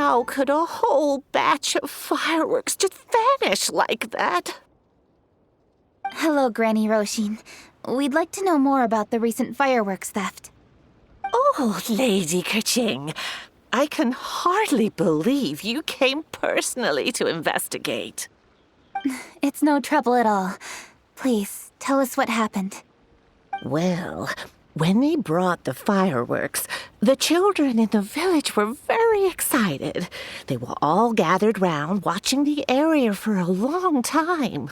How could a whole batch of fireworks just vanish like that? Hello, Granny Roshin. We'd like to know more about the recent fireworks theft. Oh, Lady Kerching, I can hardly believe you came personally to investigate. It's no trouble at all. Please, tell us what happened. Well, when they brought the fireworks, the children in the village were very excited. They were all gathered round, watching the area for a long time.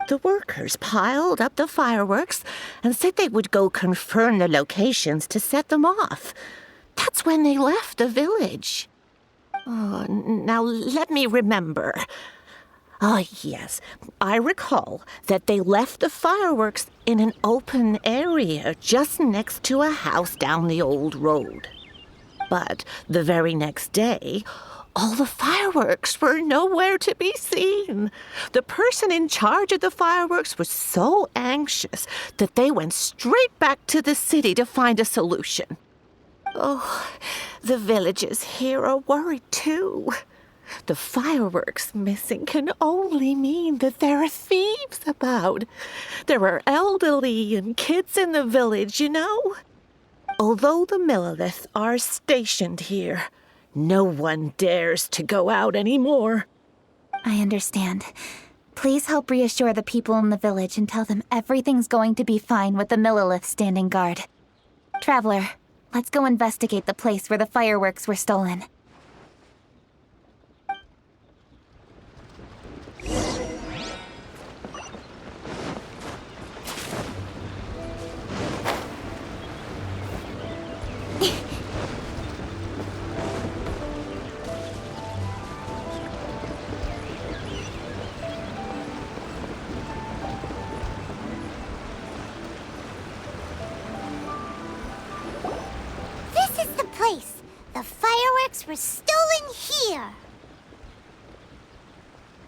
The workers piled up the fireworks and said they would go confirm the locations to set them off. That's when they left the village. Oh, now let me remember. Ah, yes, I recall that they left the fireworks in an open area just next to a house down the old road. But the very next day, all the fireworks were nowhere to be seen. The person in charge of the fireworks was so anxious that they went straight back to the city to find a solution. Oh, the villagers here are worried too. The fireworks missing can only mean that there are thieves about. There are elderly and kids in the village, you know. Although the Milliliths are stationed here, no one dares to go out anymore. I understand. Please help reassure the people in the village and tell them everything's going to be fine with the Millilith standing guard. Traveler, let's go investigate the place where the fireworks were stolen. The fireworks were stolen here!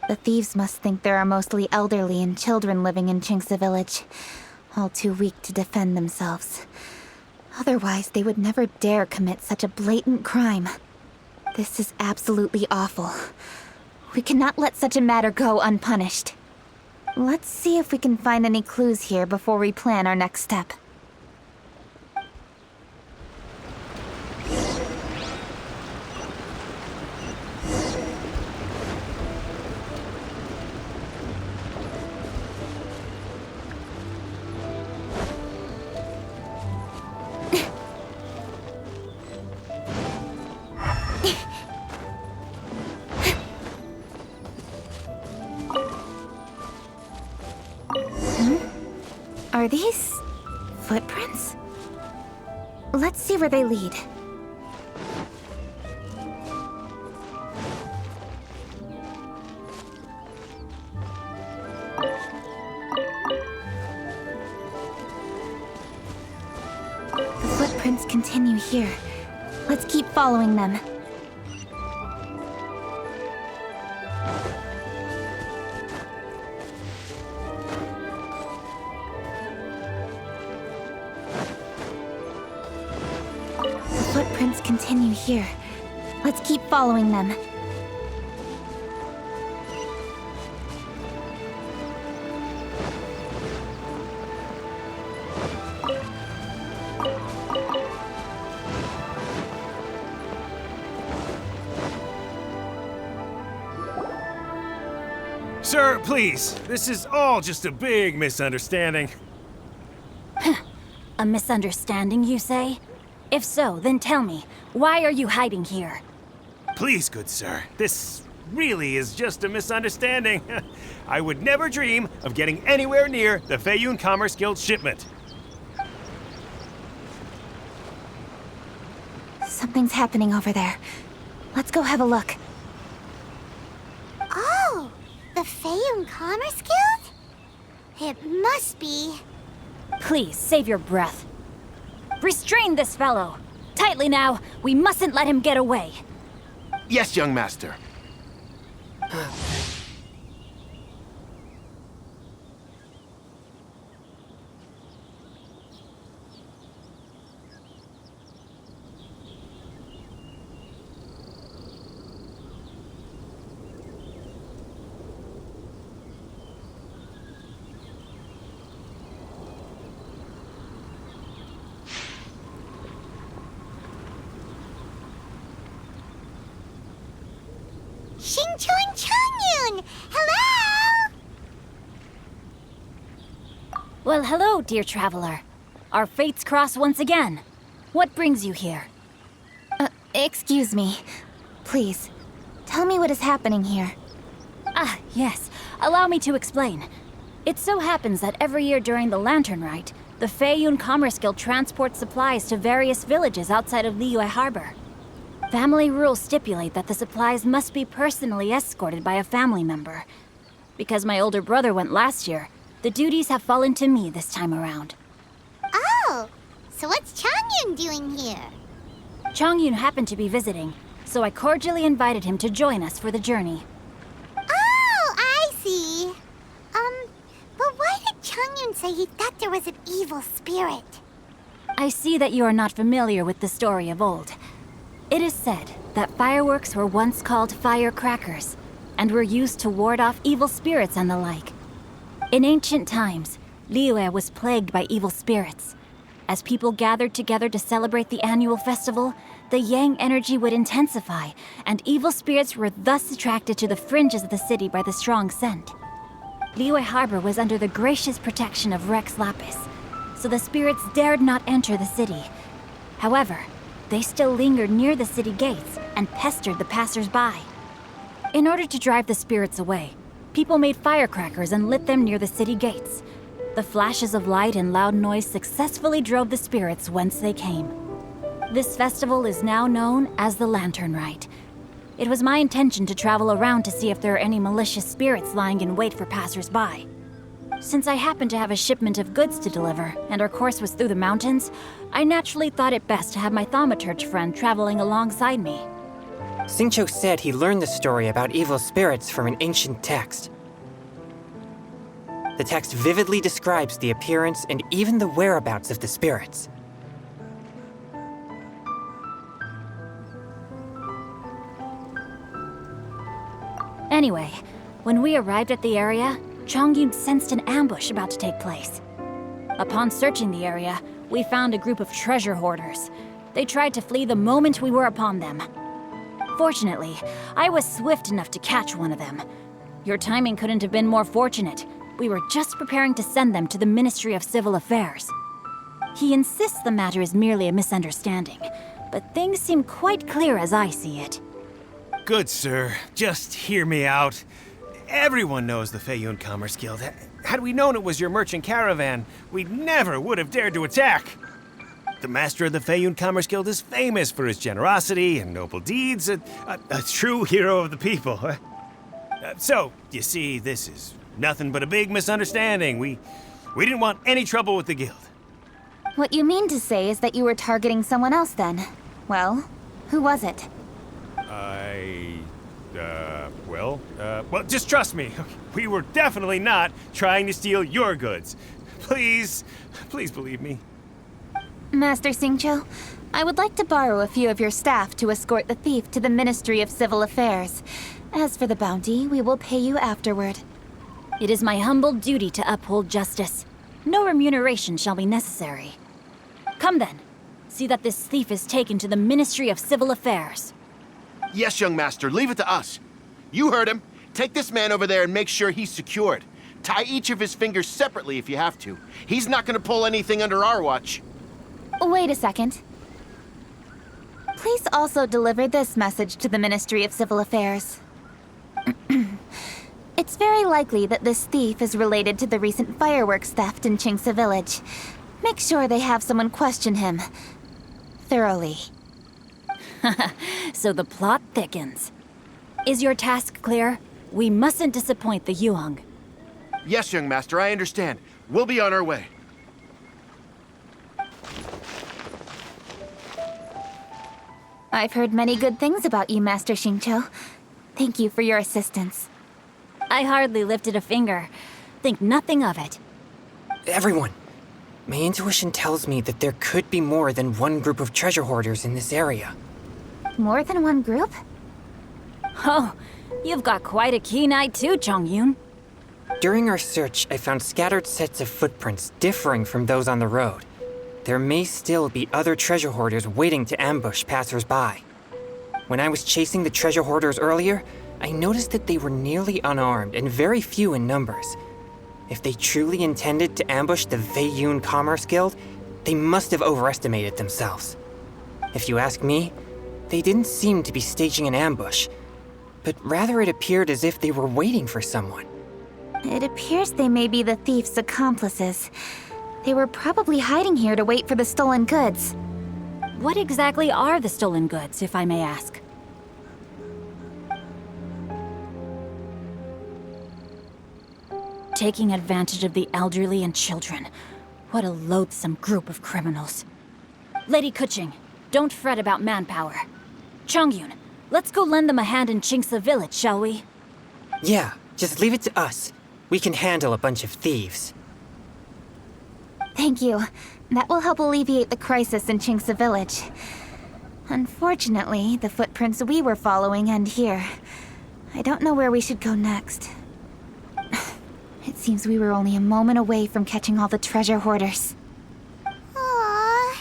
The thieves must think there are mostly elderly and children living in Chinksa village, all too weak to defend themselves. Otherwise, they would never dare commit such a blatant crime. This is absolutely awful. We cannot let such a matter go unpunished. Let's see if we can find any clues here before we plan our next step. Are these footprints? Let's see where they lead. The footprints continue here. Let's keep following them. Footprints continue here. Let's keep following them. Sir, please. This is all just a big misunderstanding. A misunderstanding, you say? If so, then tell me, why are you hiding here? Please, good sir. This really is just a misunderstanding. I would never dream of getting anywhere near the Feiyun Commerce Guild shipment. Something's happening over there. Let's go have a look. Oh, the Feiyun Commerce Guild? It must be... Please, save your breath. Restrain this fellow! Tightly now, we mustn't let him get away. Yes, young master. Xingqiu and Changyun! Hello! Well, hello, dear traveler. Our fates cross once again. What brings you here? Excuse me. Please, tell me what is happening here. Ah, yes. Allow me to explain. It so happens that every year during the Lantern Rite, the Feiyun Commerce Guild transports supplies to various villages outside of Liyue Harbor. Family rules stipulate that the supplies must be personally escorted by a family member. Because my older brother went last year, the duties have fallen to me this time around. Oh, so what's Changyun doing here? Changyun happened to be visiting, so I cordially invited him to join us for the journey. Oh, I see. But why did Changyun say he thought there was an evil spirit? I see that you are not familiar with the story of old. It is said that fireworks were once called firecrackers, and were used to ward off evil spirits and the like. In ancient times, Liyue was plagued by evil spirits. As people gathered together to celebrate the annual festival, the yang energy would intensify, and evil spirits were thus attracted to the fringes of the city by the strong scent. Liyue Harbor was under the gracious protection of Rex Lapis, so the spirits dared not enter the city. However, they still lingered near the city gates and pestered the passers-by. In order to drive the spirits away, people made firecrackers and lit them near the city gates. The flashes of light and loud noise successfully drove the spirits whence they came. This festival is now known as the Lantern Rite. It was my intention to travel around to see if there are any malicious spirits lying in wait for passers-by. Since I happened to have a shipment of goods to deliver, and our course was through the mountains, I naturally thought it best to have my thaumaturge friend traveling alongside me. Xingqiu said he learned the story about evil spirits from an ancient text. The text vividly describes the appearance and even the whereabouts of the spirits. Anyway, when we arrived at the area, Changyun sensed an ambush about to take place. Upon searching the area, we found a group of treasure hoarders. They tried to flee the moment we were upon them. Fortunately, I was swift enough to catch one of them. Your timing couldn't have been more fortunate. We were just preparing to send them to the Ministry of Civil Affairs. He insists the matter is merely a misunderstanding, but things seem quite clear as I see it. Good sir, just hear me out. Everyone knows the Feiyun Commerce Guild. Had we known it was your merchant caravan, we never would have dared to attack. The master of the Feiyun Commerce Guild is famous for his generosity and noble deeds, a true hero of the people. So, you see, this is nothing but a big misunderstanding. We didn't want any trouble with the guild. What you mean to say is that you were targeting someone else then? Well, who was it? Well, just trust me. We were definitely not trying to steal your goods. Please believe me. Master Xingqiu, I would like to borrow a few of your staff to escort the thief to the Ministry of Civil Affairs. As for the bounty, we will pay you afterward. It is my humble duty to uphold justice. No remuneration shall be necessary. Come then, see that this thief is taken to the Ministry of Civil Affairs. Yes, young master, leave it to us. You heard him. Take this man over there and make sure he's secured. Tie each of his fingers separately if you have to. He's not gonna pull anything under our watch. Wait a second. Please also deliver this message to the Ministry of Civil Affairs. It's very likely that this thief is related to the recent fireworks theft in Qingce Village. Make sure they have someone question him thoroughly. So the plot thickens. Is your task clear? We mustn't disappoint the Yuheng. Yes, young master, I understand. We'll be on our way. I've heard many good things about you, Master Xingqiu. Thank you for your assistance. I hardly lifted a finger. Think nothing of it. Everyone, my intuition tells me that there could be more than one group of treasure hoarders in this area. More than one group? Oh, you've got quite a keen eye too, Changyun. During our search, I found scattered sets of footprints differing from those on the road. There may still be other treasure hoarders waiting to ambush passers-by. When I was chasing the treasure hoarders earlier, I noticed that they were nearly unarmed and very few in numbers. If they truly intended to ambush the Feiyun Commerce Guild, they must have overestimated themselves. If you ask me, they didn't seem to be staging an ambush, but rather it appeared as if they were waiting for someone. It appears they may be the thief's accomplices. They were probably hiding here to wait for the stolen goods. What exactly are the stolen goods, if I may ask? Taking advantage of the elderly and children. What a loathsome group of criminals. Lady Kuching, don't fret about manpower. Chongyun, let's go lend them a hand in Chingsa village, shall we? Yeah, just leave it to us. We can handle a bunch of thieves. Thank you. That will help alleviate the crisis in Chingsa village. Unfortunately, the footprints we were following end here. I don't know where we should go next. It seems we were only a moment away from catching all the treasure hoarders. Aww.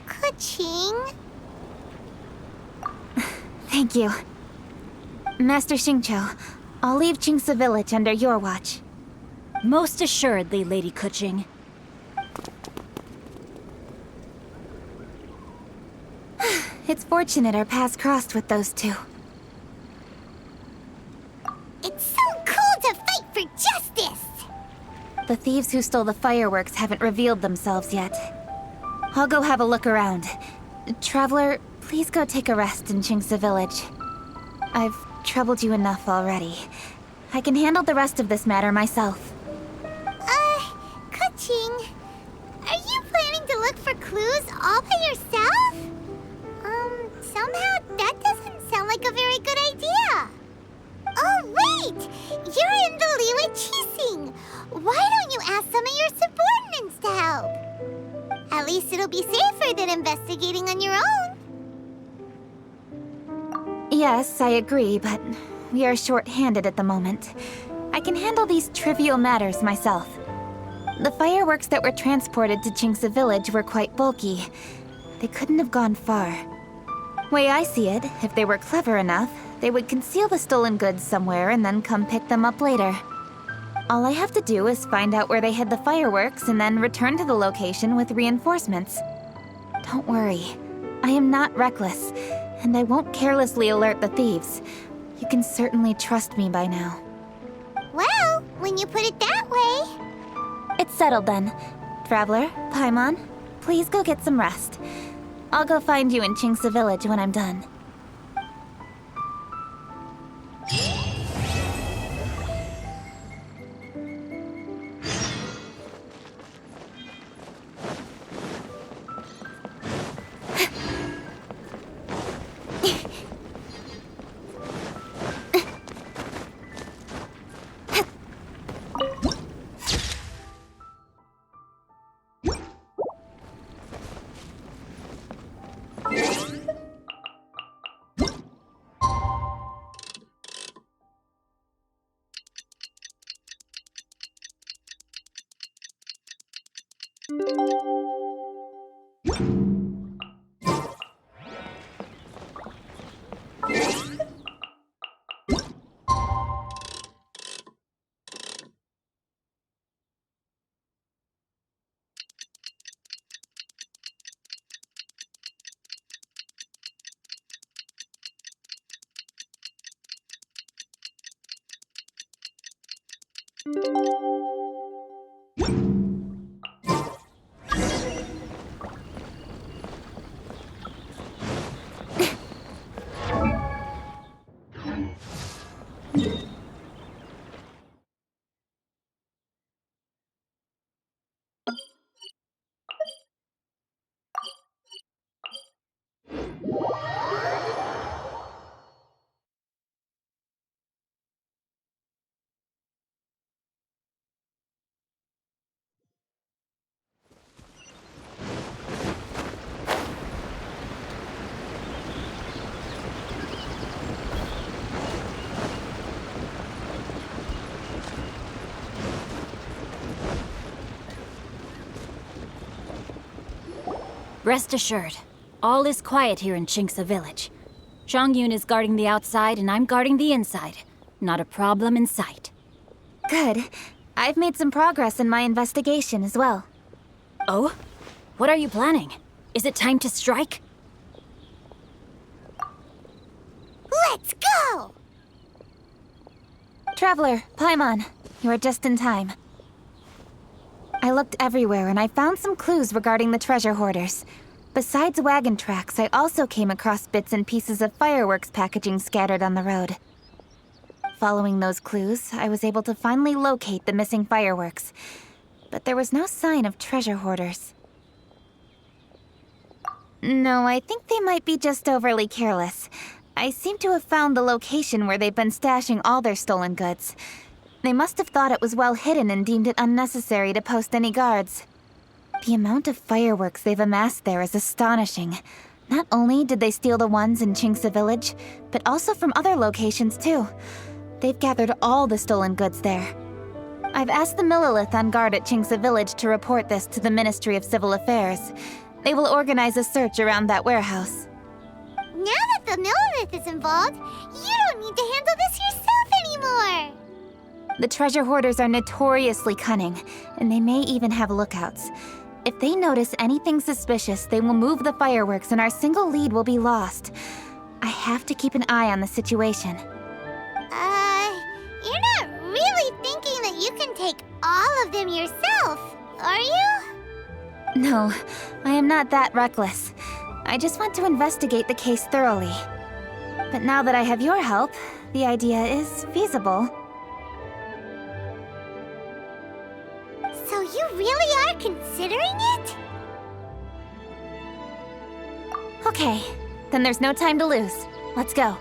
Kuching. Thank you. Master Xingqiu, I'll leave Chingsa village under your watch. Most assuredly, Lady Kuching. It's fortunate our paths crossed with those two. It's so cool to fight for justice! The thieves who stole the fireworks haven't revealed themselves yet. I'll go have a look around. Traveler, please go take a rest in Chingsa village. I've troubled you enough already. I can handle the rest of this matter myself. Kuching, are you planning to look for clues all by yourself? Somehow that doesn't sound like a very good idea. Oh, wait! You're in the Liwa Qixing. Why don't you ask some of your subordinates to help? At least it'll be safer than investigating on your own. Yes, I agree, but we are short-handed at the moment. I can handle these trivial matters myself. The fireworks that were transported to Chingsa village were quite bulky. They couldn't have gone far. Way I see it, if they were clever enough, they would conceal the stolen goods somewhere and then come pick them up later. All I have to do is find out where they hid the fireworks and then return to the location with reinforcements. Don't worry, I am not reckless, and I won't carelessly alert the thieves. You can certainly trust me by now. Well, when you put it that way. It's settled then. Traveler, Paimon, please go get some rest. I'll go find you in Chingsa village when I'm done. Rest assured, all is quiet here in Chingsa village. Chongyun is guarding the outside and I'm guarding the inside. Not a problem in sight. Good. I've made some progress in my investigation as well. Oh? What are you planning? Is it time to strike? Let's go! Traveler, Paimon, you are just in time. I looked everywhere and I found some clues regarding the treasure hoarders. Besides wagon tracks, I also came across bits and pieces of fireworks packaging scattered on the road. Following those clues, I was able to finally locate the missing fireworks. But there was no sign of treasure hoarders. No, I think they might be just overly careless. I seem to have found the location where they've been stashing all their stolen goods. They must have thought it was well hidden and deemed it unnecessary to post any guards. The amount of fireworks they've amassed there is astonishing. Not only did they steal the ones in Qingce Village, but also from other locations too. They've gathered all the stolen goods there. I've asked the Millilith on guard at Qingce Village to report this to the Ministry of Civil Affairs. They will organize a search around that warehouse. Now that the Millilith is involved, you don't need to handle this yourself anymore! The treasure hoarders are notoriously cunning, and they may even have lookouts. If they notice anything suspicious, they will move the fireworks and our single lead will be lost. I have to keep an eye on the situation. You're not really thinking that you can take all of them yourself, are you? No, I am not that reckless. I just want to investigate the case thoroughly. But now that I have your help, the idea is feasible. So you really are considering it? Okay, then there's no time to lose. Let's go.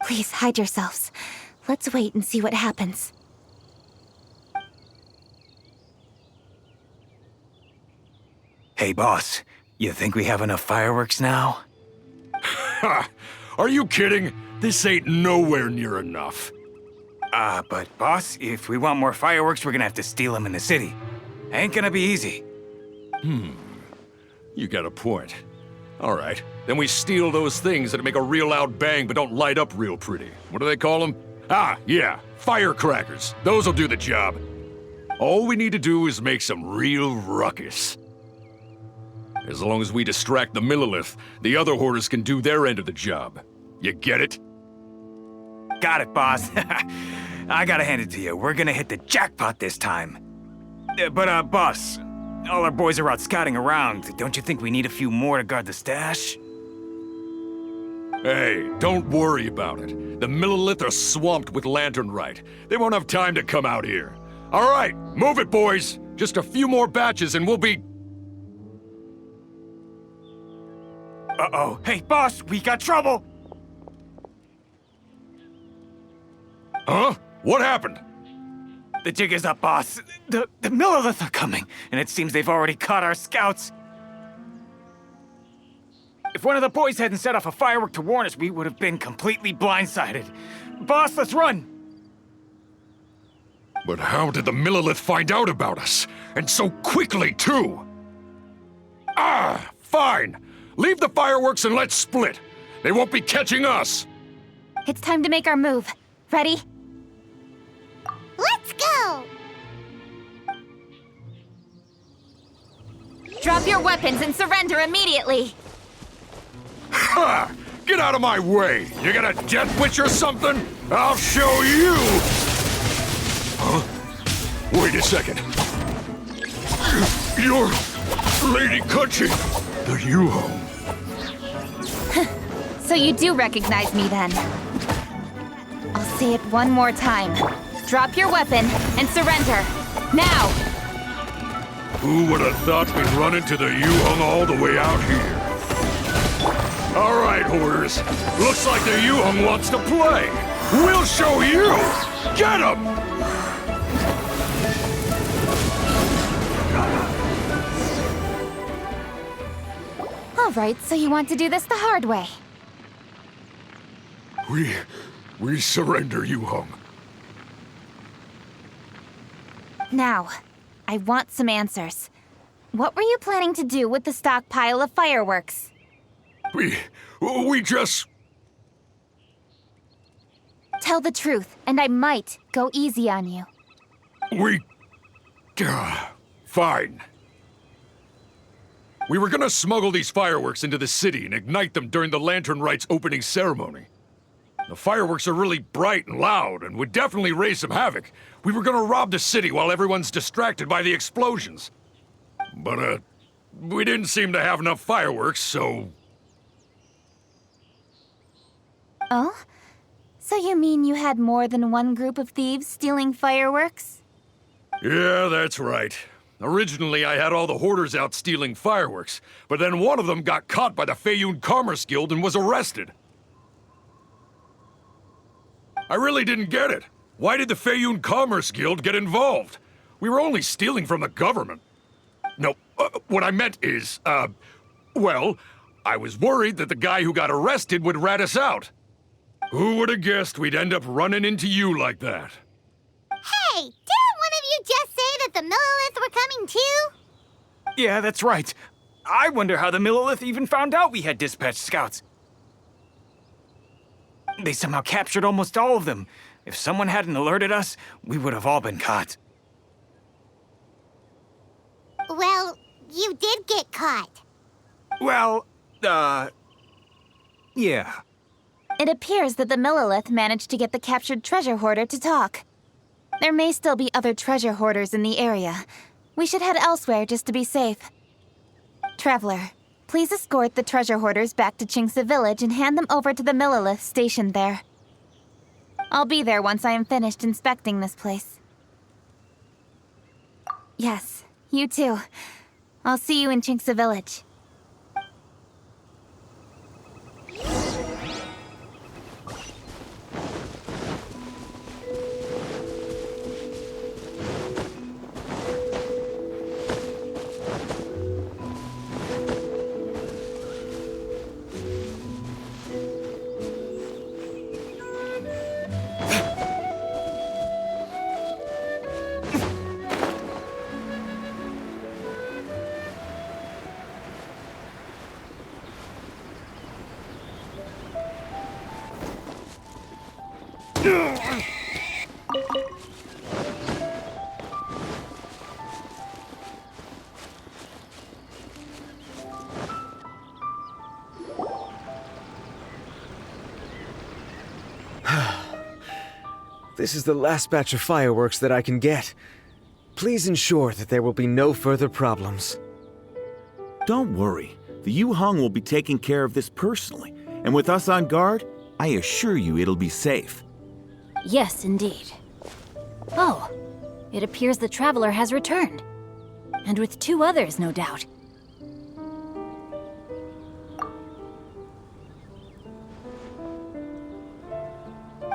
Please hide yourselves. Let's wait and see what happens. Hey, boss. You think we have enough fireworks now? Ha! Are you kidding? This ain't nowhere near enough. But boss, if we want more fireworks, we're gonna have to steal them in the city. Ain't gonna be easy. You got a point. All right, then we steal those things that make a real loud bang but don't light up real pretty. What do they call them? Ah, yeah, firecrackers. Those'll do the job. All we need to do is make some real ruckus. As long as we distract the Millilith, the other hoarders can do their end of the job. You get it? Got it, boss. I gotta hand it to you. We're gonna hit the jackpot this time. But, boss, all our boys are out scouting around. Don't you think we need a few more to guard the stash? Hey, don't worry about it. The Millilith are swamped with lantern Rite. They won't have time to come out here. All right, move it, boys. Just a few more batches and we'll be... Uh-oh. Hey, boss, we got trouble! Huh? What happened? The jig is up, boss. The Millilith are coming, and it seems they've already caught our scouts. If one of the boys hadn't set off a firework to warn us, we would have been completely blindsided. Boss, let's run! But how did the Millilith find out about us? And so quickly, too? Ah, fine. Leave the fireworks and let's split. They won't be catching us. It's time to make our move. Ready? Let's go! Drop your weapons and surrender immediately! Ha! Get out of my way! You got a death wish or something? I'll show you! Huh? Wait a second. You're Lady Kuchi, the Yuhong. So you do recognize me then? I'll say it one more time. Drop your weapon and surrender. Now! Who would have thought we'd run into the Yuhong all the way out here? All right, hoarders. Looks like the Yuhong wants to play. We'll show you! Get him! All right, so you want to do this the hard way. We surrender, Yuhong. Now, I want some answers. What were you planning to do with the stockpile of fireworks? We just... Tell the truth, and I might go easy on you. Fine. We were gonna smuggle these fireworks into the city and ignite them during the Lantern Rite's opening ceremony. The fireworks are really bright and loud and would definitely raise some havoc. We were gonna rob the city while everyone's distracted by the explosions. But, we didn't seem to have enough fireworks, so... Oh? So you mean you had more than one group of thieves stealing fireworks? Yeah, that's right. Originally, I had all the hoarders out stealing fireworks, but then one of them got caught by the Feiyun Commerce Guild and was arrested. I really didn't get it. Why did the Feiyun Commerce Guild get involved? We were only stealing from the government. No, what I meant is, well, I was worried that the guy who got arrested would rat us out. Who would have guessed we'd end up running into you like that? Hey, didn't one of you just say that the Millilith were coming too? Yeah, that's right. I wonder how the Millilith even found out we had dispatched scouts. They somehow captured almost all of them. If someone hadn't alerted us, we would have all been caught. Well, you did get caught. Well, yeah. It appears that the Millilith managed to get the captured treasure hoarder to talk. There may still be other treasure hoarders in the area. We should head elsewhere just to be safe. Traveler, please escort the treasure hoarders back to Qingce Village and hand them over to the Millilith stationed there. I'll be there once I am finished inspecting this place. Yes, you too. I'll see you in Qingce Village. This is the last batch of fireworks that I can get. Please ensure that there will be no further problems. Don't worry. The Yuhong will be taking care of this personally. And with us on guard, I assure you it'll be safe. Yes, indeed. Oh, it appears the Traveler has returned. And with 2 others, no doubt.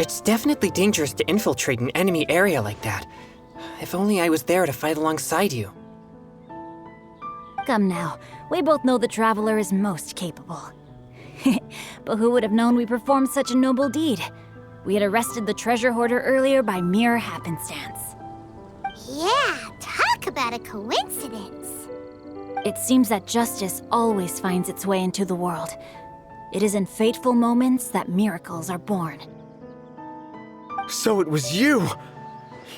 It's definitely dangerous to infiltrate an enemy area like that. If only I was there to fight alongside you. Come now, we both know the Traveler is most capable. But who would have known we performed such a noble deed? We had arrested the treasure hoarder earlier by mere happenstance. Yeah, talk about a coincidence. It seems that justice always finds its way into the world. It is in fateful moments that miracles are born. So it was you!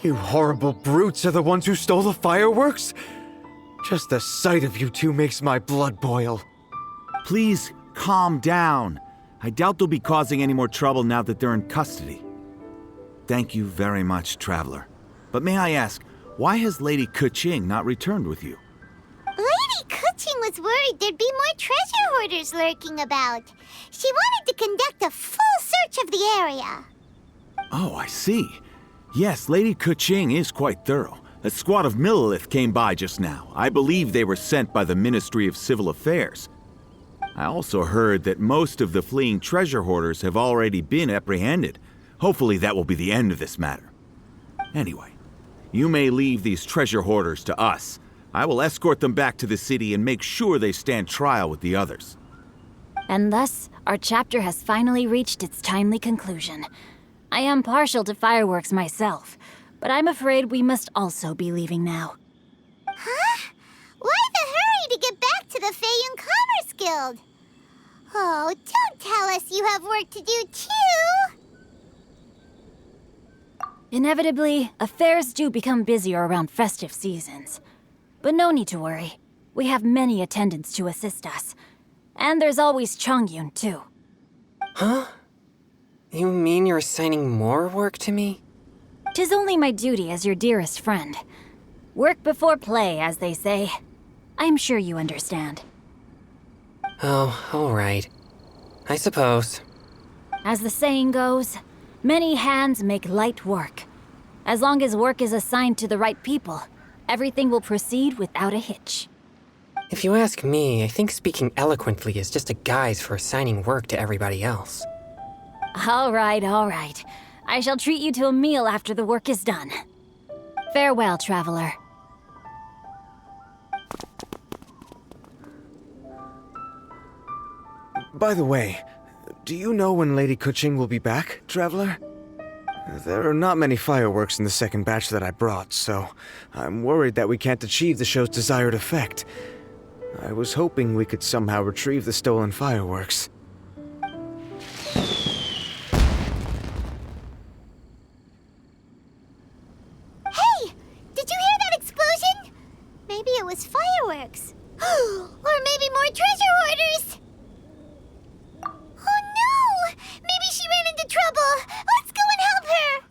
You horrible brutes are the ones who stole the fireworks? Just the sight of you two makes my blood boil. Please calm down. I doubt they'll be causing any more trouble now that they're in custody. Thank you very much, Traveler. But may I ask, why has Lady Keqing not returned with you? Lady Keqing was worried there'd be more treasure hoarders lurking about. She wanted to conduct a full search of the area. Oh, I see. Yes, Lady Keqing is quite thorough. A squad of Millilith came by just now. I believe they were sent by the Ministry of Civil Affairs. I also heard that most of the fleeing treasure hoarders have already been apprehended. Hopefully that will be the end of this matter. Anyway, you may leave these treasure hoarders to us. I will escort them back to the city and make sure they stand trial with the others. And thus, our chapter has finally reached its timely conclusion. I am partial to fireworks myself, but I'm afraid we must also be leaving now. Huh? Why the hurry to get back to the Feiyun Commerce Guild? Oh, don't tell us you have work to do too! Inevitably, affairs do become busier around festive seasons. But no need to worry. We have many attendants to assist us. And there's always Chongyun, too. Huh? You mean you're assigning more work to me? 'Tis only my duty as your dearest friend. Work before play, as they say. I'm sure you understand. Oh, all right. I suppose. As the saying goes, many hands make light work. As long as work is assigned to the right people, everything will proceed without a hitch. If you ask me, I think speaking eloquently is just a guise for assigning work to everybody else. All right, all right. I shall treat you to a meal after the work is done. Farewell, traveler. By the way, do you know when Lady Keqing will be back, Traveler? There are not many fireworks in the second batch that I brought, so I'm worried that we can't achieve the show's desired effect. I was hoping we could somehow retrieve the stolen fireworks. Hey! Did you hear that explosion? Maybe it was fireworks. Or maybe more treasure hoarders! Oh no! Maybe she ran into trouble! Let's go and help her!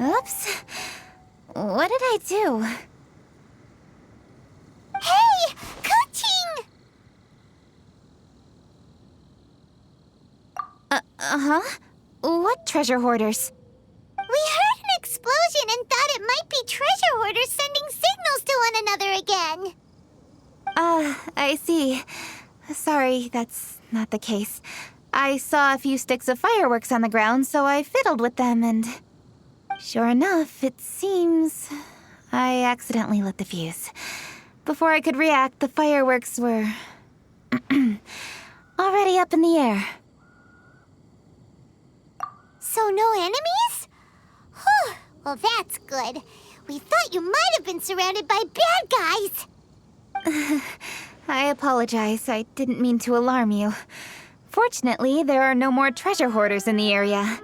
Oops. What did I do? Hey! Keqing! Uh-huh. What treasure hoarders? We heard an explosion and thought it might be treasure hoarders sending signals to one another again. I see. Sorry, that's not the case. I saw a few sticks of fireworks on the ground, so I fiddled with them and... Sure enough, it seems I accidentally lit the fuse. Before I could react, the fireworks were already up in the air. So no enemies? Whew, well that's good. We thought you might have been surrounded by bad guys. I apologize. I didn't mean to alarm you. Fortunately, there are no more treasure hoarders in the area.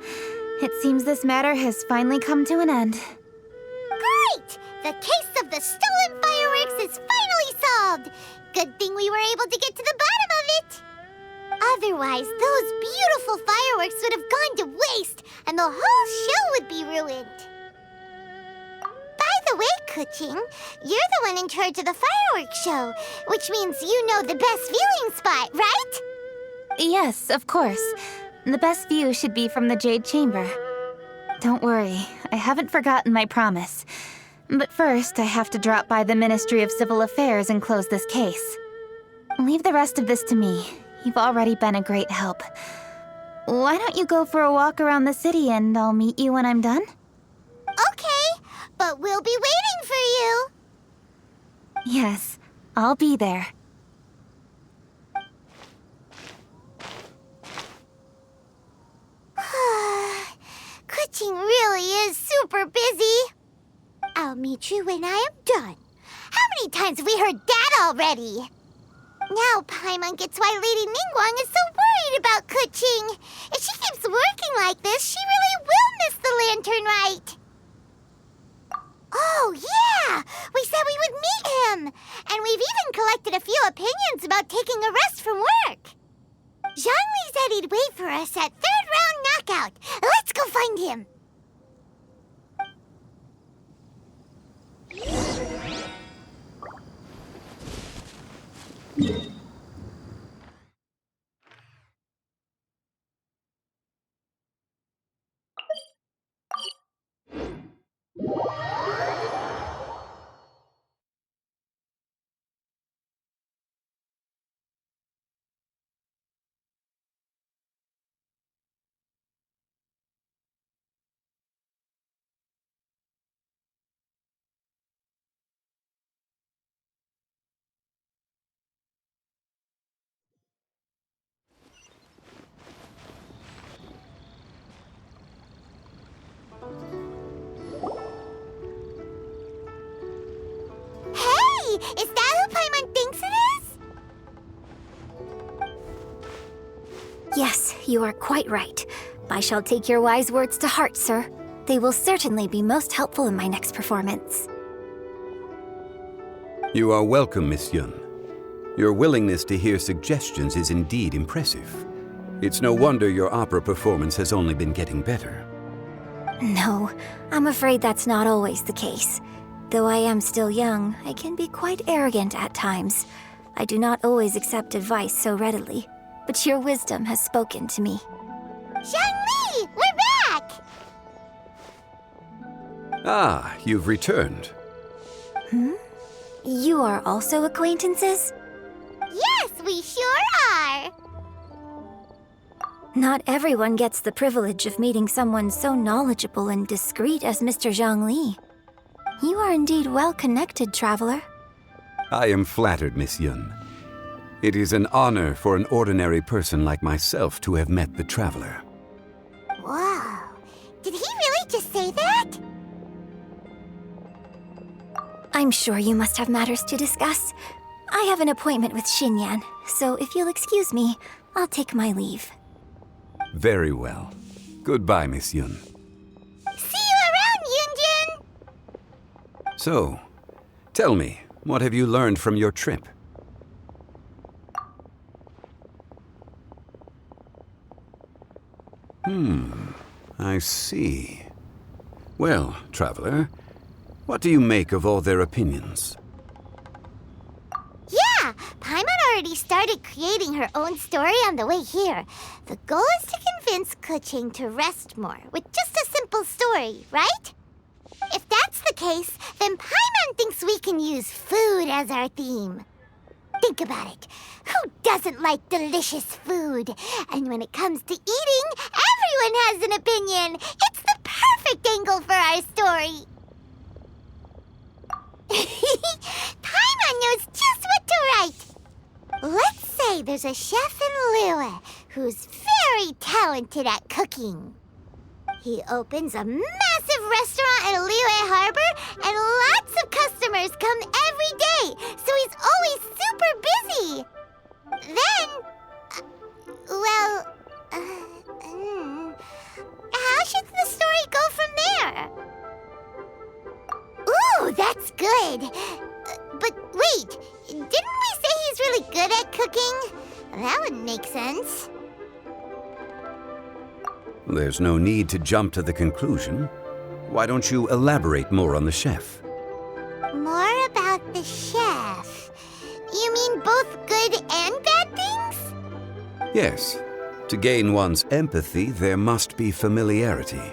It seems this matter has finally come to an end. Great! The case of the stolen fireworks is finally solved. Good thing we were able to get to the bottom of it. Otherwise, those beautiful fireworks would have gone to waste, and the whole show would be ruined. By the way, Keqing, you're the one in charge of the fireworks show, which means you know the best viewing spot, right? Yes, of course. The best view should be from the Jade Chamber. Don't worry, I haven't forgotten my promise. But first, I have to drop by the Ministry of Civil Affairs and close this case. Leave the rest of this to me. You've already been a great help. Why don't you go for a walk around the city and I'll meet you when I'm done? Okay, but we'll be waiting for you. Yes, I'll be there. Kuching really is super busy. I'll meet you when I am done. How many times have we heard that already? Now Paimon gets why Lady Ningguang is so worried about Kuching. If she keeps working like this, she really will miss the lantern rite. Oh, yeah! We said we would meet him! And we've even collected a few opinions about taking a rest from work. Zhongli said he'd wait for us at third round knockout. Let's go find him! Hey! Is that who Paimon thinks it is? Yes, you are quite right. I shall take your wise words to heart, sir. They will certainly be most helpful in my next performance. You are welcome, Miss Yun. Your willingness to hear suggestions is indeed impressive. It's no wonder your opera performance has only been getting better. No, I'm afraid that's not always the case. Though I am still young, I can be quite arrogant at times. I do not always accept advice so readily, but your wisdom has spoken to me. Zhongli! We're back! Ah, you've returned. You are also acquaintances? Yes, we sure are! Not everyone gets the privilege of meeting someone so knowledgeable and discreet as Mr. Zhongli. You are indeed well connected, traveler. I am flattered, Miss Yun. It is an honor for an ordinary person like myself to have met the traveler. Wow. Did he really just say that? I'm sure you must have matters to discuss. I have an appointment with Xinyan, so if you'll excuse me, I'll take my leave. Very well. Goodbye, Miss Yun. See you around, Yunjin! So, tell me, what have you learned from your trip? I see. Well, traveler, what do you make of all their opinions? Yeah, Paimon already started creating her own story on the way here. The goal is to convince Kuching to rest more with just a simple story, right? If that's the case, then Paimon thinks we can use food as our theme. Think about it. Who doesn't like delicious food? And when it comes to eating, everyone has an opinion. It's the perfect angle for our story. Paimon knows just what to write. Let's say there's a chef in Liyue who's very talented at cooking. He opens a massive restaurant in Liyue Harbor, and lots of customers come every day, so he's always super busy. Then, how should the story go from there? Ooh, that's good. But wait, didn't we say he's really good at cooking? That would make sense. There's no need to jump to the conclusion. Why don't you elaborate more on the chef? More about the chef. You mean both good and bad things? Yes. To gain one's empathy, there must be familiarity.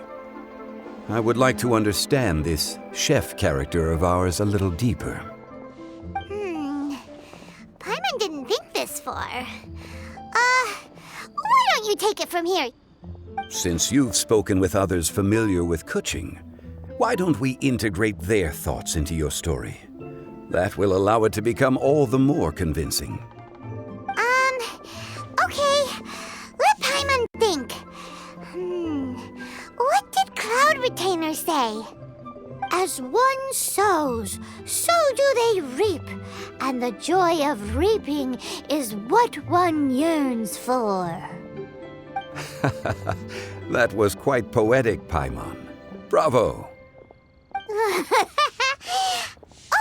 I would like to understand this chef character of ours a little deeper. Paimon didn't think this far. Why don't you take it from here? Since you've spoken with others familiar with Kuching, why don't we integrate their thoughts into your story? That will allow it to become all the more convincing. Okay. Let Paimon think. What did Cloud Retainer say? As one sows, so do they reap. And the joy of reaping is what one yearns for. That was quite poetic, Paimon. Bravo!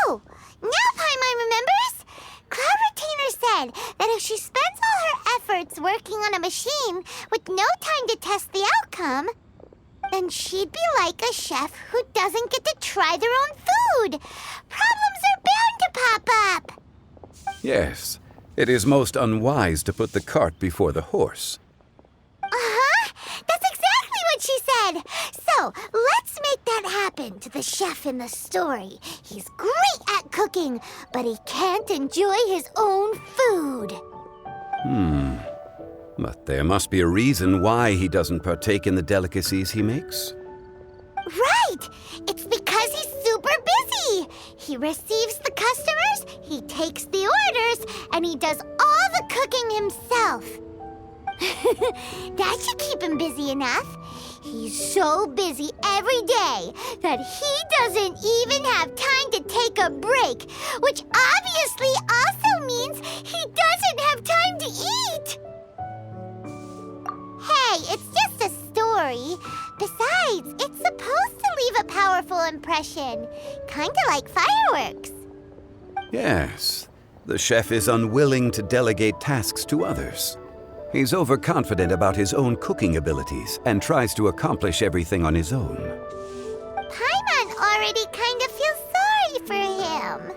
Oh, now Paimon remembers? Cloud Retainer said that if she spends all her efforts working on a machine with no time to test the outcome, then she'd be like a chef who doesn't get to try their own food. Problems are bound to pop up. Yes, it is most unwise to put the cart before the horse. That's exactly what she said. So, let's make that happen to the chef in the story. He's great at cooking, but he can't enjoy his own food. But there must be a reason why he doesn't partake in the delicacies he makes. Right! It's because he's super busy. He receives the customers, he takes the orders, and he does all the cooking himself. That should keep him busy enough. He's so busy every day that he doesn't even have time to take a break, which obviously also means he doesn't have time to eat. Hey, it's just a story. Besides, it's supposed to leave a powerful impression, kinda like fireworks. Yes, the chef is unwilling to delegate tasks to others. He's overconfident about his own cooking abilities and tries to accomplish everything on his own. Paimon already kind of feels sorry for him.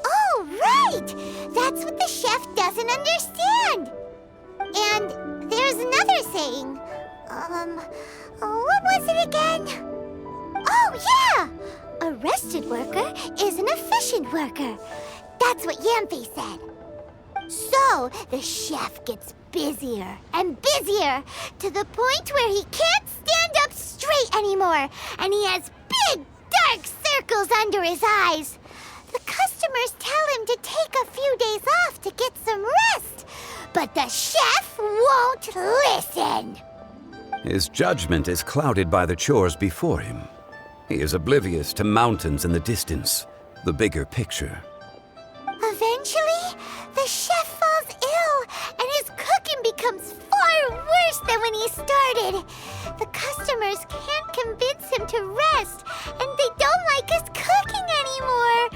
Oh, right! That's what the chef doesn't understand. And there's another saying. What was it again? Oh, yeah! A rested worker is an efficient worker. That's what Yamfe said. So, the chef gets busier and busier to the point where he can't stand up straight anymore, and he has big, dark circles under his eyes. The customers tell him to take a few days off to get some rest, but the chef won't listen. His judgment is clouded by the chores before him. He is oblivious to mountains in the distance, the bigger picture. Eventually, the chef falls ill, and his cooking becomes far worse than when he started. The customers can't convince him to rest, and they don't like his cooking anymore,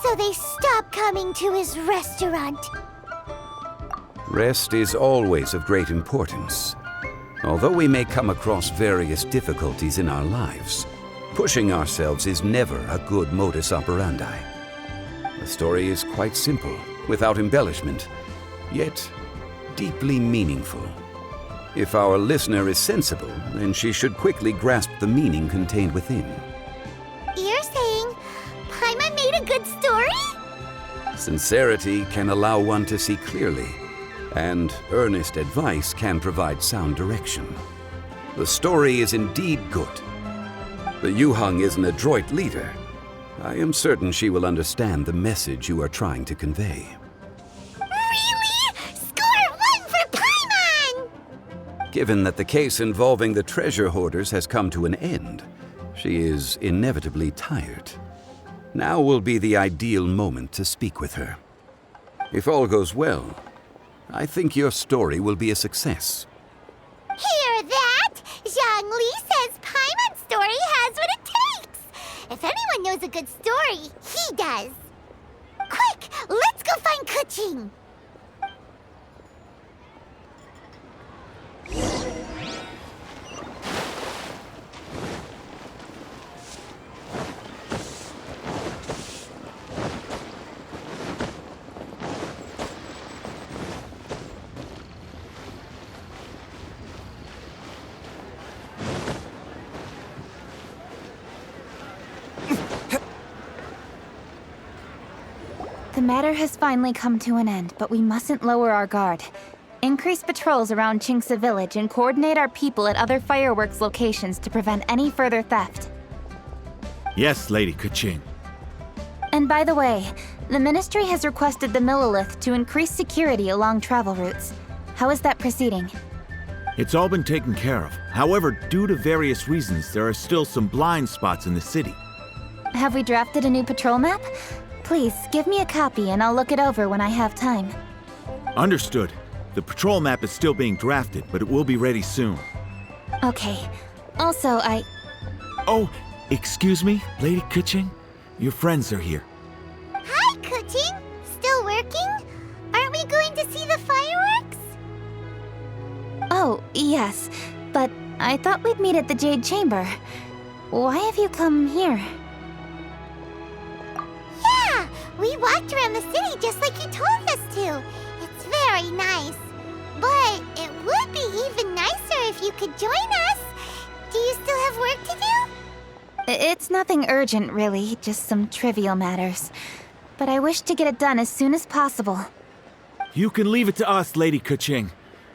so they stop coming to his restaurant. Rest is always of great importance. Although we may come across various difficulties in our lives, pushing ourselves is never a good modus operandi. The story is quite simple, without embellishment, yet deeply meaningful. If our listener is sensible, then she should quickly grasp the meaning contained within. You're saying Paimon made a good story? Sincerity can allow one to see clearly, and earnest advice can provide sound direction. The story is indeed good. The Yuhang is an adroit leader. I am certain she will understand the message you are trying to convey. Really? Score 1 for Paimon! Given that the case involving the treasure hoarders has come to an end, she is inevitably tired. Now will be the ideal moment to speak with her. If all goes well, I think your story will be a success. Hear that? Zhang Li says Paimon's story has what it takes. If anyone knows a good story, he does. Quick, let's go find Kuching. matter has finally come to an end, but we mustn't lower our guard. Increase patrols around Qingce Village and coordinate our people at other fireworks locations to prevent any further theft. Yes, Lady Kuching. And by the way, the Ministry has requested the Millilith to increase security along travel routes. How is that proceeding? It's all been taken care of. However, due to various reasons, there are still some blind spots in the city. Have we drafted a new patrol map? Please, give me a copy and I'll look it over when I have time. Understood. The patrol map is still being drafted, but it will be ready soon. Okay. Also, Oh, excuse me, Lady Kuching? Your friends are here. Hi, Kuching. Still working? Aren't we going to see the fireworks? Oh, yes. But I thought we'd meet at the Jade Chamber. Why have you come here? Yeah, we walked around the city just like you told us to. It's very nice. But it would be even nicer if you could join us. Do you still have work to do? It's nothing urgent, really, just some trivial matters. But I wish to get it done as soon as possible. You can leave it to us, Lady Kuching.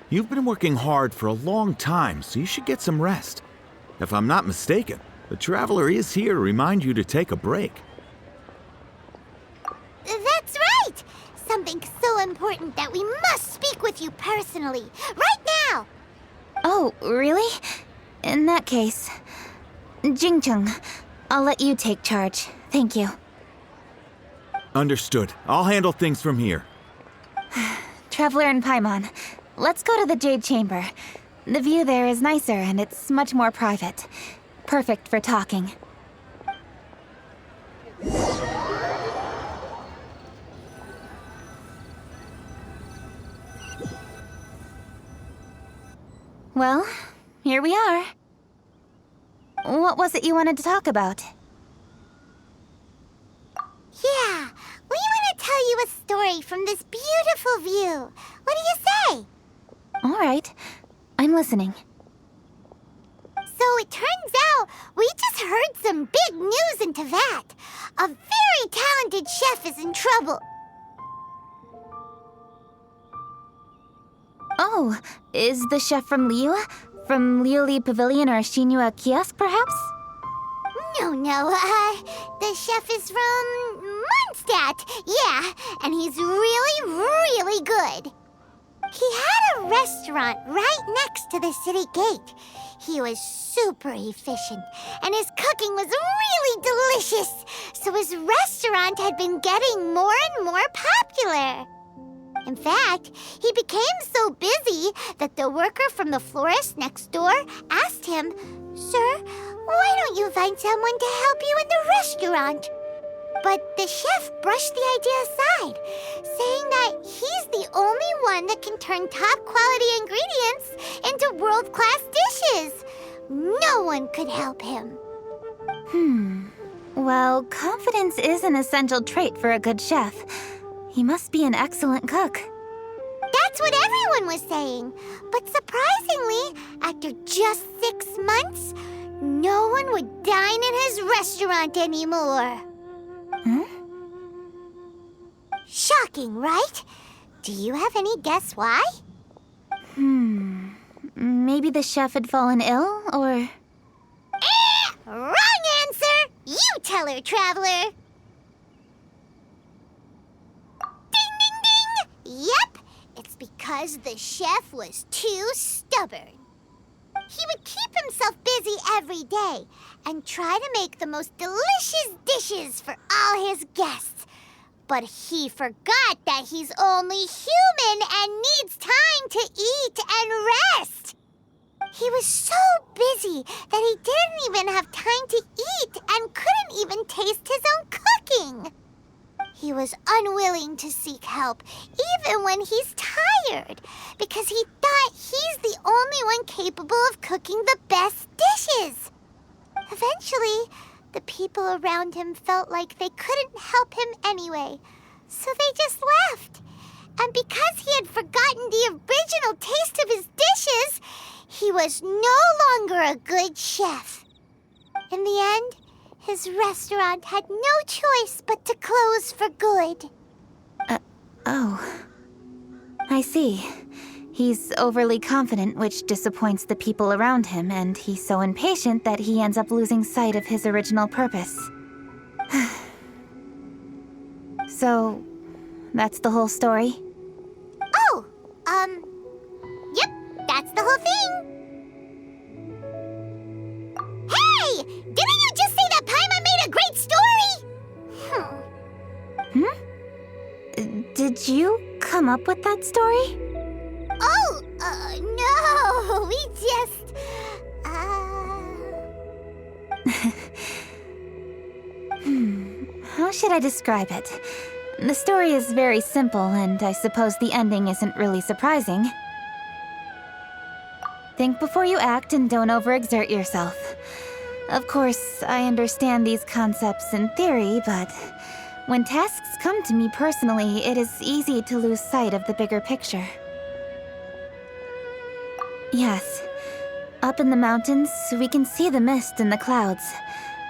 You've been working hard for a long time, so you should get some rest. If I'm not mistaken, the Traveler is here to remind you to take a break. That's right! Something so important that we must speak with you personally. Right now! Oh, really? In that case... Jingcheng, I'll let you take charge. Thank you. Understood. I'll handle things from here. Traveler and Paimon, let's go to the Jade Chamber. The view there is nicer and it's much more private. Perfect for talking. Well, here we are. What was it you wanted to talk about? Yeah, we want to tell you a story from this beautiful view. What do you say? All right, I'm listening. So it turns out we just heard some big news in Teyvat. A very talented chef is in trouble. Oh, is the chef from Liyue? From Liuli Pavilion or Shinua Kiosk, perhaps? No, the chef is from Mondstadt. Yeah, and he's really, really good. He had a restaurant right next to the city gate. He was super efficient, and his cooking was really delicious. So his restaurant had been getting more and more popular. In fact, he became so busy that the worker from the florist next door asked him, "Sir, why don't you find someone to help you in the restaurant?" But the chef brushed the idea aside, saying that he's the only one that can turn top-quality ingredients into world-class dishes. No one could help him. Well, confidence is an essential trait for a good chef. He must be an excellent cook. That's what everyone was saying. But surprisingly, after just 6 months, no one would dine in his restaurant anymore. Shocking, right? Do you have any guess why? Maybe the chef had fallen ill, or... Wrong answer! You tell her, Traveler! Ding, ding, ding! Yep, it's because the chef was too stubborn. He would keep himself busy every day and try to make the most delicious dishes for all his guests. But he forgot that he's only human and needs time to eat and rest. He was so busy that he didn't even have time to eat and couldn't even taste his own cooking. He was unwilling to seek help, even when he's tired, because he thought he's the only one capable of cooking the best dishes. Eventually, the people around him felt like they couldn't help him anyway, so they just left. And because he had forgotten the original taste of his dishes, he was no longer a good chef. In the end, his restaurant had no choice but to close for good. Oh. I see. He's overly confident, which disappoints the people around him, and he's so impatient that he ends up losing sight of his original purpose. So, that's the whole story? Oh, yep, that's the whole thing. Hey! Didn't you just say that Paimon made a great story? Did you come up with that story? Oh, no, we just, How should I describe it? The story is very simple, and I suppose the ending isn't really surprising. Think before you act and don't overexert yourself. Of course, I understand these concepts in theory, but when tasks come to me personally, it is easy to lose sight of the bigger picture. Yes. Up in the mountains, we can see the mist in the clouds.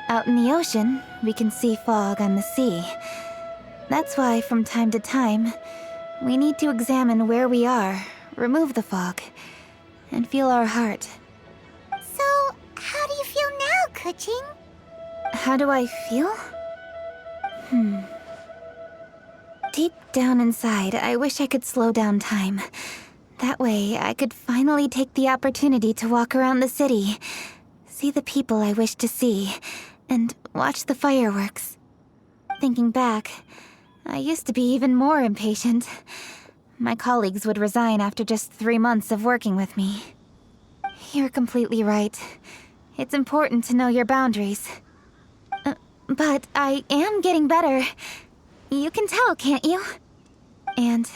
Out in the ocean, we can see fog on the sea. That's why, from time to time, we need to examine where we are, remove the fog, and feel our heart. So, how do you feel now, Kuching? How do I feel? Deep down inside, I wish I could slow down time. That way, I could finally take the opportunity to walk around the city, see the people I wish to see, and watch the fireworks. Thinking back, I used to be even more impatient. My colleagues would resign after just 3 months of working with me. You're completely right. It's important to know your boundaries. But I am getting better. You can tell, can't you? And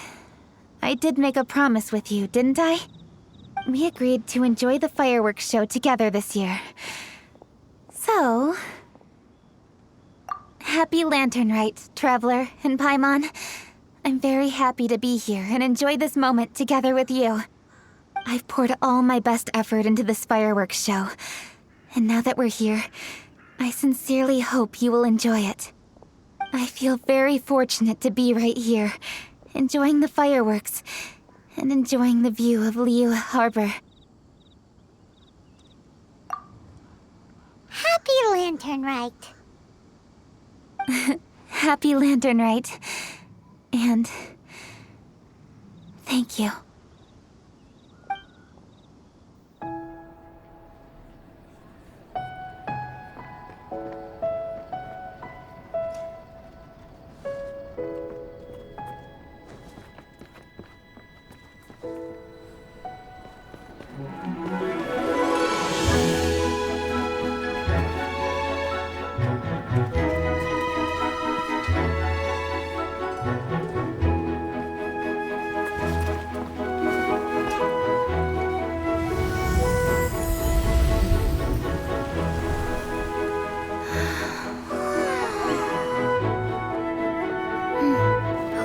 I did make a promise with you, didn't I? We agreed to enjoy the fireworks show together this year. So, happy Lantern Rite, Traveler and Paimon. I'm very happy to be here and enjoy this moment together with you. I've poured all my best effort into this fireworks show. And now that we're here, I sincerely hope you will enjoy it. I feel very fortunate to be right here, enjoying the fireworks and enjoying the view of Liyue Harbor. Happy Lantern Rite. Happy Lantern Rite. And thank you.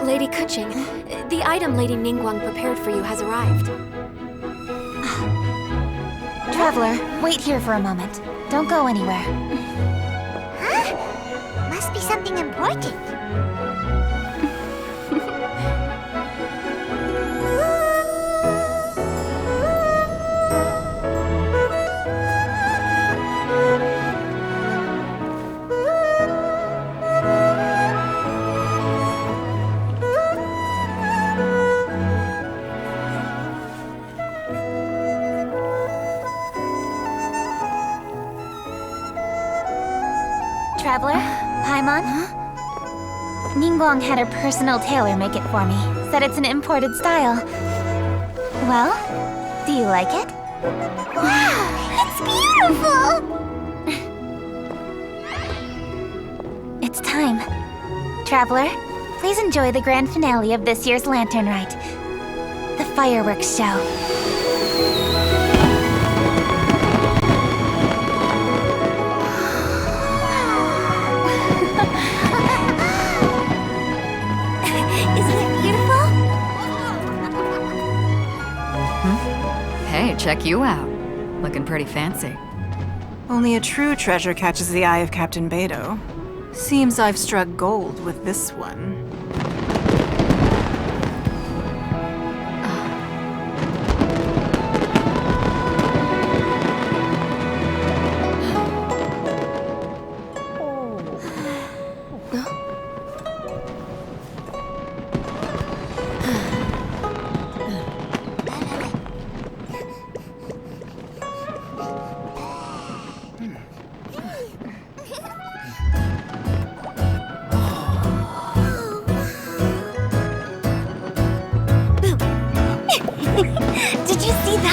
Lady Kuching, the item Lady Ningguang prepared for you has arrived. Traveler, wait here for a moment. Don't go anywhere. Huh? Must be something important. Traveler, Paimon? Ningguang had her personal tailor make it for me. Said it's an imported style. Well, do you like it? Wow, it's beautiful! It's time. Traveler, please enjoy the grand finale of this year's Lantern Rite. The fireworks show. Hey, check you out. Looking pretty fancy. Only a true treasure catches the eye of Captain Beidou. Seems I've struck gold with this one.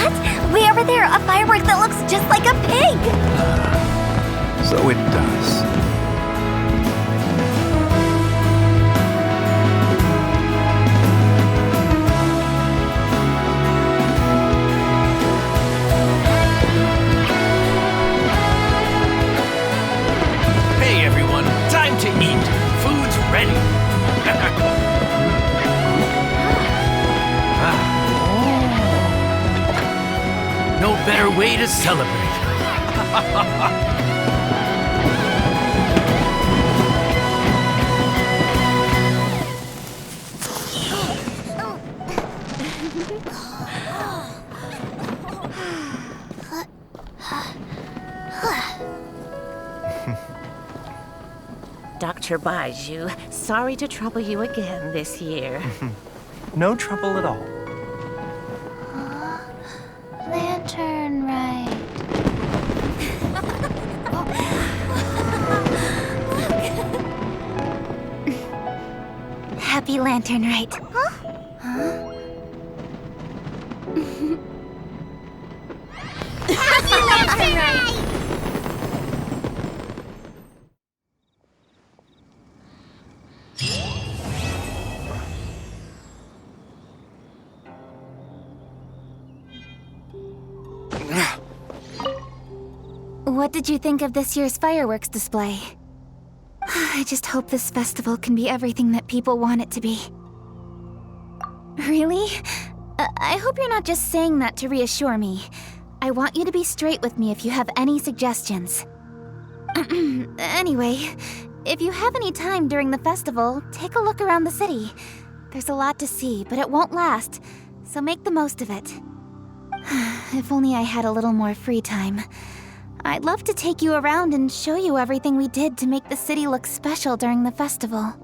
that? Way over there, a firework that looks just like a pig! So it does. Hey everyone, time to eat. Food's ready. No better way to celebrate. Dr. Baiju, sorry to trouble you again this year. No trouble at all. Lantern Rite. Happy Lantern Rite. Huh? Happy Lantern Rite! What did you think of this year's fireworks display? I just hope this festival can be everything that people want it to be. Really? I hope you're not just saying that to reassure me. I want you to be straight with me if you have any suggestions. Anyway, if you have any time during the festival, take a look around the city. There's a lot to see, but it won't last, so make the most of it. If only I had a little more free time. I'd love to take you around and show you everything we did to make the city look special during the festival.